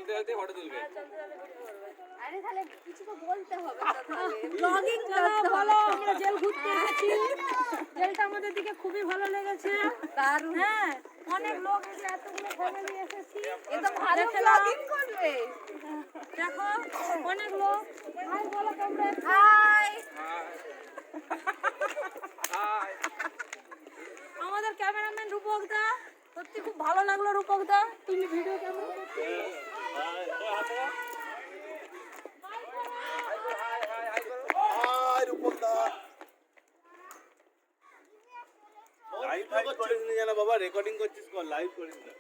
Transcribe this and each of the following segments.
চলতে চলতে ফটো তুলবে। আরে তাহলে কিছু তো বলতে হবে তো তাহলে ব্লগিং করতে হলো। আমরা জেল ঘুরতে এসেছি, জেলটা আমাদের দিকে খুবই ভালো লেগেছে। দারুণ। হ্যাঁ, অনেক লোক এসে এতগুলো ফ্যামিলি এসেছি। এ তো ভালো ব্লগিং করবে। দেখো অনেক লোক। হাই বলো তোমরা। হাই। হাই। আমাদের ক্যামেরাম্যান রূপক দা, সত্যি খুব ভালো লাগলো রূপক দা, তুমি ভিডিও কেমন করছো? লাইভ করিস নি জানা বাবা, রেকর্ডিং করছিস কর, লাইভ করিস না।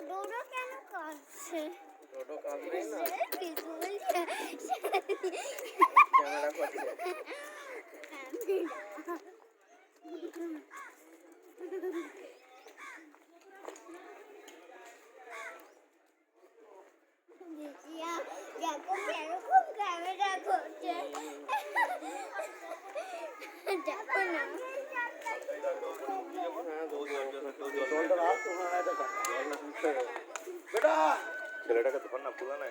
ডোডো কেন কাঁদছে? টোটো কাঁদবেই না, কিছু বলছে? ক্যামেরা করছে। দেখিয়া দেখো এরকম ক্যামেরা করছে। দেখো না। বেটা ছেলেটাকে তখন না পুরো নাই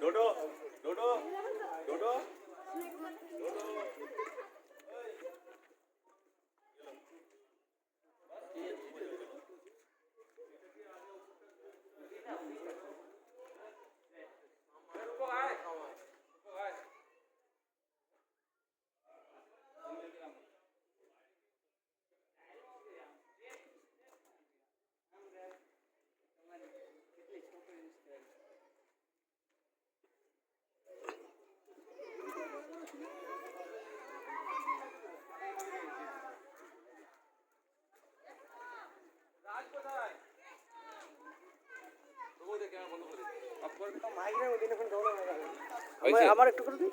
ডোডো ডোডো ডোডো আমার আমার একটু করে দিন।